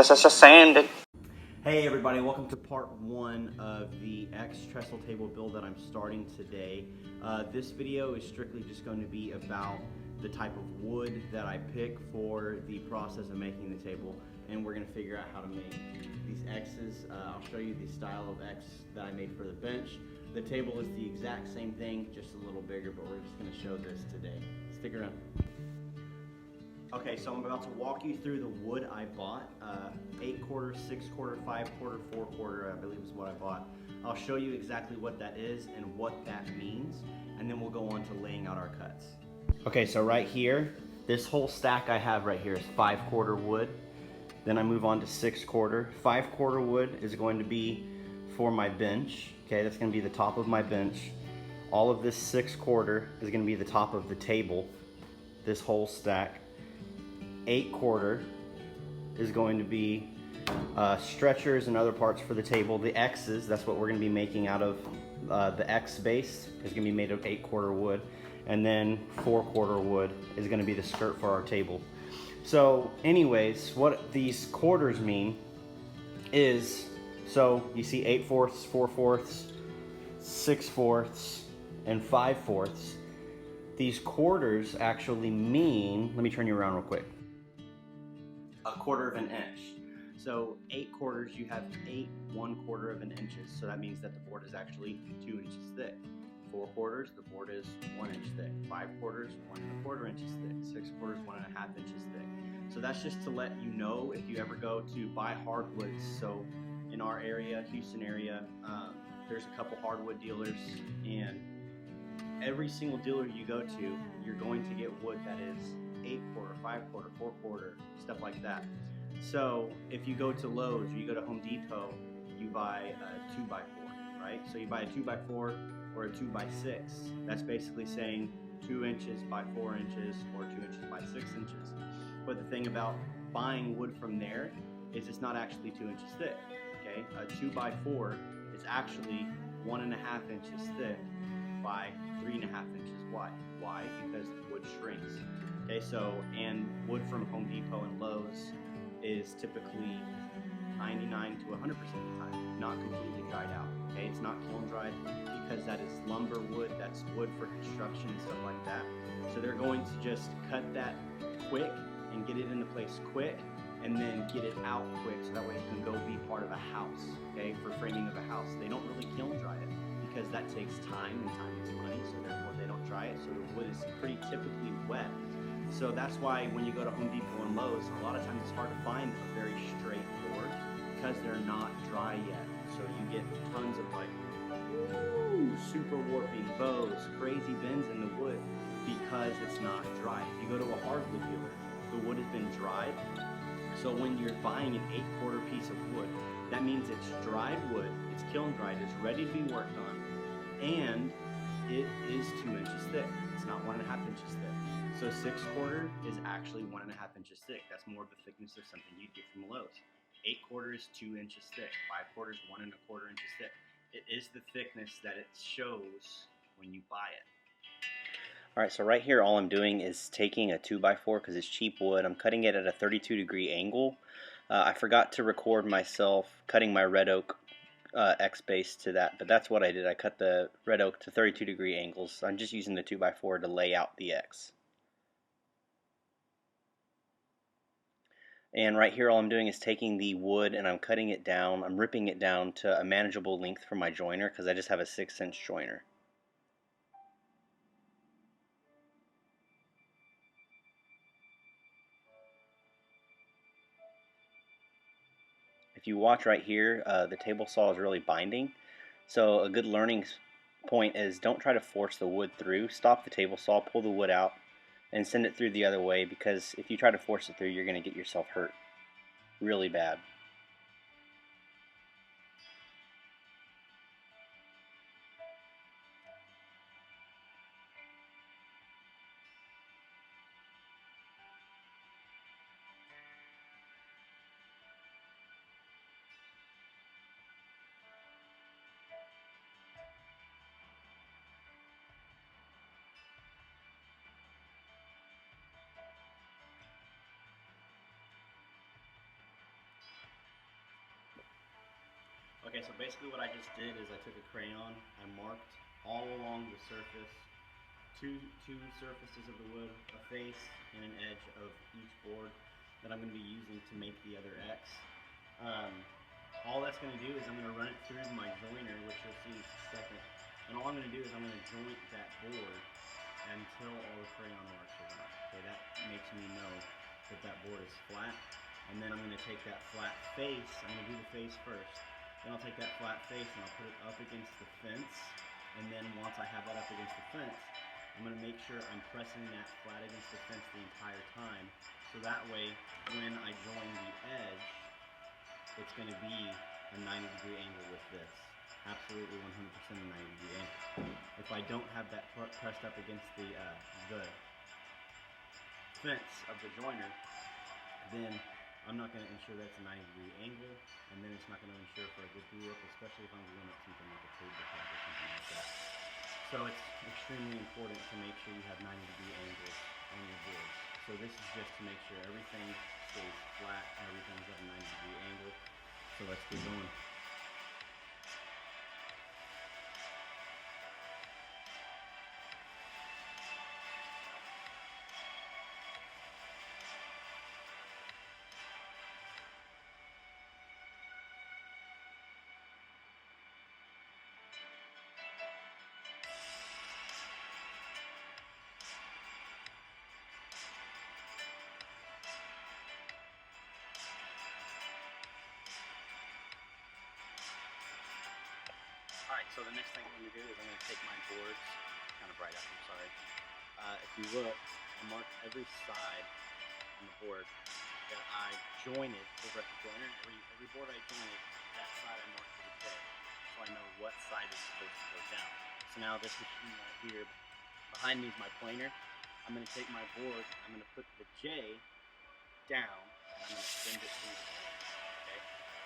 Sanded. Hey everybody, welcome to part one of the X trestle table build that I'm starting today. This video is strictly just going to be about the type of wood that I pick for the process of making the table, and we're going to figure out how to make these X's. I'll show you the style of X that I made for the bench. The table is the exact same thing, just a little bigger, but we're just going to show this today. Stick around. Okay, so I'm about to walk you through the wood I bought. 8/4, 6/4, 5/4, 4/4, I believe is what I bought. I'll show you exactly what that is and what that means, and then we'll go on to laying out our cuts. Okay, so right here, this whole stack I have right here is 5/4 wood. Then I move on to 6/4. 5/4 wood is going to be for my bench. Okay, that's going to be the top of my bench. All of this 6/4 is going to be the top of the table, this whole stack. 8/4 is going to be stretchers and other parts for the table. The X's, that's what we're going to be making out of the X base, is going to be made of 8/4 wood. And then 4/4 wood is going to be the skirt for our table. So anyways, what these quarters mean is, so you see 8/4, 4/4, 6/4, and 5/4. These quarters actually mean, let me turn you around real quick, 1/4 of an inch. So 8/4, you have 8 1/4 of an inches. So that means that the board is actually 2 inches thick. 4/4, the board is 1 inch thick. 5/4, 1 1/4 inches thick. 6/4, 1 1/2 inches thick. So that's just to let you know if you ever go to buy hardwoods. So in our area, Houston area, there's a couple hardwood dealers, and every single dealer you go to, you're going to get wood that is 8/4, 5/4, 4/4, stuff like that. So if you go to Lowe's or you go to Home Depot, you buy a 2x4, right? So you buy a 2x4 or a 2x6. That's basically saying 2 inches by 4 inches or 2 inches by 6 inches. But the thing about buying wood from there is it's not actually 2 inches thick. Okay, a 2x4 is actually 1.5 inches thick by 3.5 inches wide. Why? Because the wood shrinks. Okay, so, and wood from Home Depot and Lowe's is typically 99 to 100% of the time not completely dried out. Okay, it's not kiln dried because that is lumber wood, that's wood for construction and stuff like that. So they're going to just cut that quick and get it into place quick, and then get it out quick so that way it can go be part of a house, okay, for framing of a house. They don't really kiln dry it because that takes time, and time is money, so therefore they don't dry it, so the wood is pretty typically wet. So that's why when you go to Home Depot and Lowe's, a lot of times it's hard to find a very straight board because they're not dry yet. So you get tons of like, ooh, super warping bows, crazy bends in the wood because it's not dry. If you go to a hardwood dealer, the wood has been dried. So when you're buying an 8/4 piece of wood, that means it's dried wood, it's kiln dried, it's ready to be worked on, and it is 2 inches thick. It's not 1.5 inches thick. So 6/4 is actually 1.5 inches thick. That's more of the thickness of something you'd get from Lowe's. 8/4 is 2 inches thick. 5/4 is 1 1/4 inches thick. It is the thickness that it shows when you buy it. Alright, so right here all I'm doing is taking a 2x4 because it's cheap wood. I'm cutting it at a 32-degree angle. I forgot to record myself cutting my red oak X base to that, but that's what I did. I cut the red oak to 32-degree angles. I'm just using the 2x4 to lay out the X. And right here all I'm doing is taking the wood and I'm cutting it down. I'm ripping it down to a manageable length for my joiner because I just have a 6-inch joiner. If you watch right here, the table saw is really binding. So a good learning point is don't try to force the wood through. Stop the table saw, pull the wood out, and send it through the other way, because if you try to force it through, you're going to get yourself hurt really bad. Okay, so basically what I just did is I took a crayon, I marked all along the surface, two surfaces of the wood, a face and an edge of each board that I'm going to be using to make the other X. All that's going to do is I'm going to run it through my joiner, which you'll see in a second, and all I'm going to do is I'm going to joint that board until all the crayon marks are done. Okay, that makes me know that that board is flat, and then I'm going to take that flat face, I'm going to do the face first, then I'll take that flat face and I'll put it up against the fence, and then once I have that up against the fence, I'm going to make sure I'm pressing that flat against the fence the entire time, so that way when I join the edge, it's going to be a 90-degree angle with this. Absolutely 100% a 90-degree angle. If I don't have that pressed up against the fence of the joiner, then I'm not going to ensure that's a 90-degree angle, and then it's not going to ensure for a good glue up, especially if I'm gluing up something like a tabletop or something like that. So it's extremely important to make sure you have 90-degree angles on your boards. So this is just to make sure everything stays flat and everything's at a 90-degree angle. So let's get going. Alright, so the next thing I'm going to do is I'm going to take my boards, kind of bright out, I'm sorry. If you look, I marked every side on the board that I jointed over at the joiner. Every board I jointed, that side I marked with a J, so I know what side is supposed to go down. So now this machine right here, behind me is my planer. I'm going to take my board, I'm going to put the J down, and I'm going to send it through the planer, okay?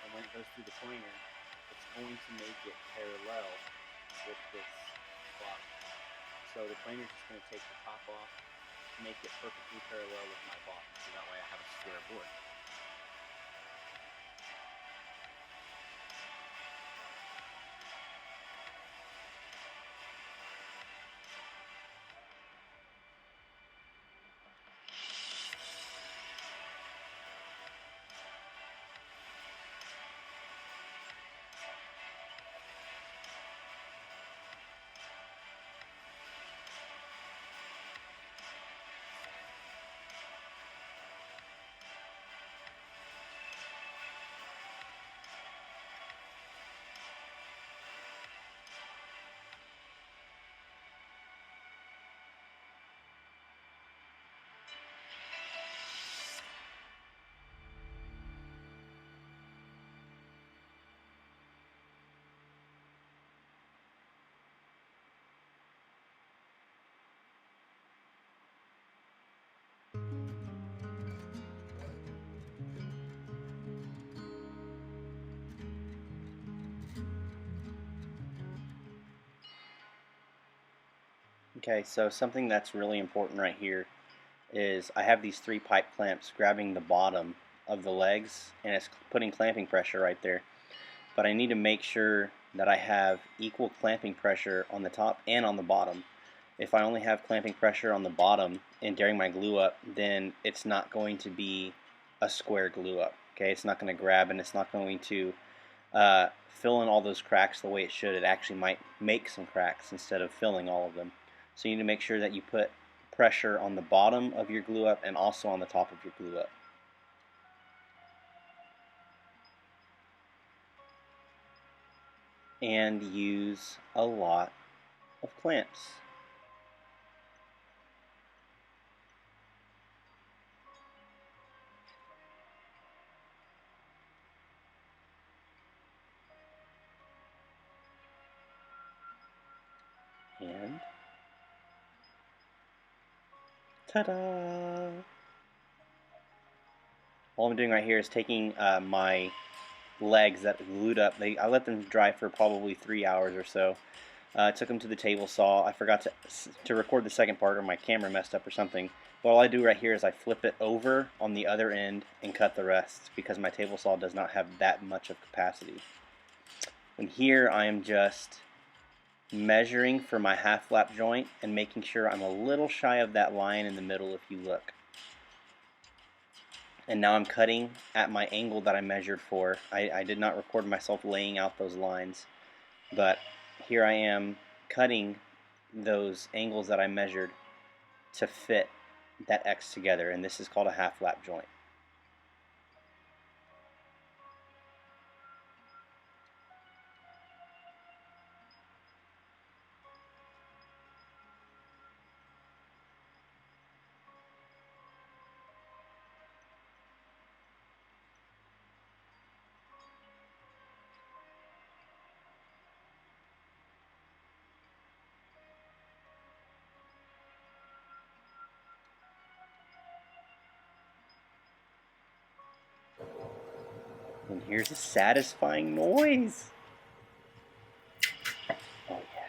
And when it goes through the planer, it's going to make it parallel with this bottom. So the planer is just going to take the top off, make it perfectly parallel with my bottom, so that way I have a square board. Okay, so something that's really important right here is I have these 3 pipe clamps grabbing the bottom of the legs, and it's putting clamping pressure right there. But I need to make sure that I have equal clamping pressure on the top and on the bottom. If I only have clamping pressure on the bottom and during my glue up, then it's not going to be a square glue up. Okay, it's not going to grab, and it's not going to fill in all those cracks the way it should. It actually might make some cracks instead of filling all of them. So you need to make sure that you put pressure on the bottom of your glue up and also on the top of your glue up. And use a lot of clamps. And ta-da! All I'm doing right here is taking my legs that glued up. I let them dry for probably 3 hours or so. Took them to the table saw. I forgot to record the second part, or my camera messed up or something. But all I do right here is I flip it over on the other end and cut the rest, because my table saw does not have that much of capacity. And here I am just measuring for my half lap joint and making sure I'm a little shy of that line in the middle if you look. And now I'm cutting at my angle that I measured for. I did not record myself laying out those lines, but here I am cutting those angles that I measured to fit that X together, and this is called a half lap joint. And here's a satisfying noise. Oh yeah.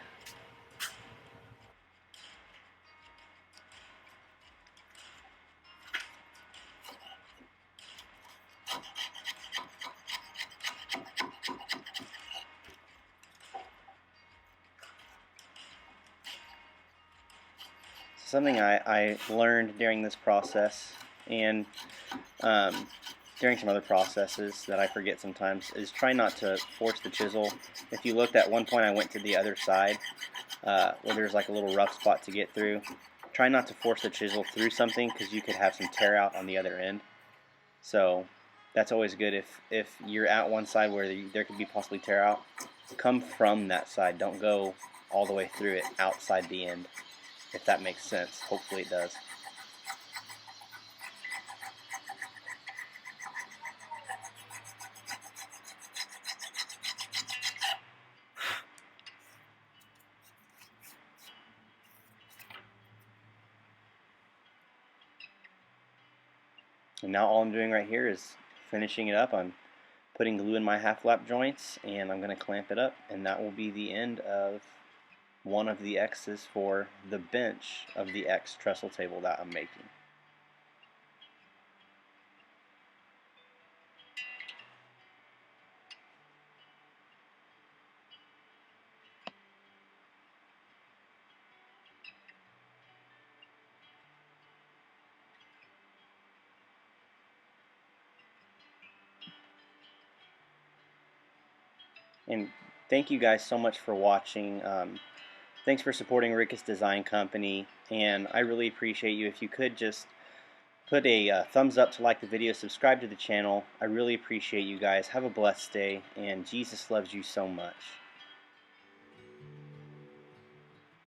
Something I learned during this process, and during some other processes that I forget sometimes, is try not to force the chisel. If you looked at one point, I went to the other side where there's like a little rough spot to get through. Try not to force the chisel through something, because you could have some tear out on the other end. So that's always good. If you're at one side where there could be possibly tear out, come from that side. Don't go all the way through it outside the end, if that makes sense. Hopefully it does. And now all I'm doing right here is finishing it up. I'm putting glue in my half lap joints, and I'm going to clamp it up, and that will be the end of one of the X's for the bench of the X trestle table that I'm making. And thank you guys so much for watching. Thanks for supporting Ricketts Design Company, and I really appreciate you. If you could just put a thumbs up to like the video, subscribe to the channel. I really appreciate you guys. Have a blessed day, and Jesus loves you so much.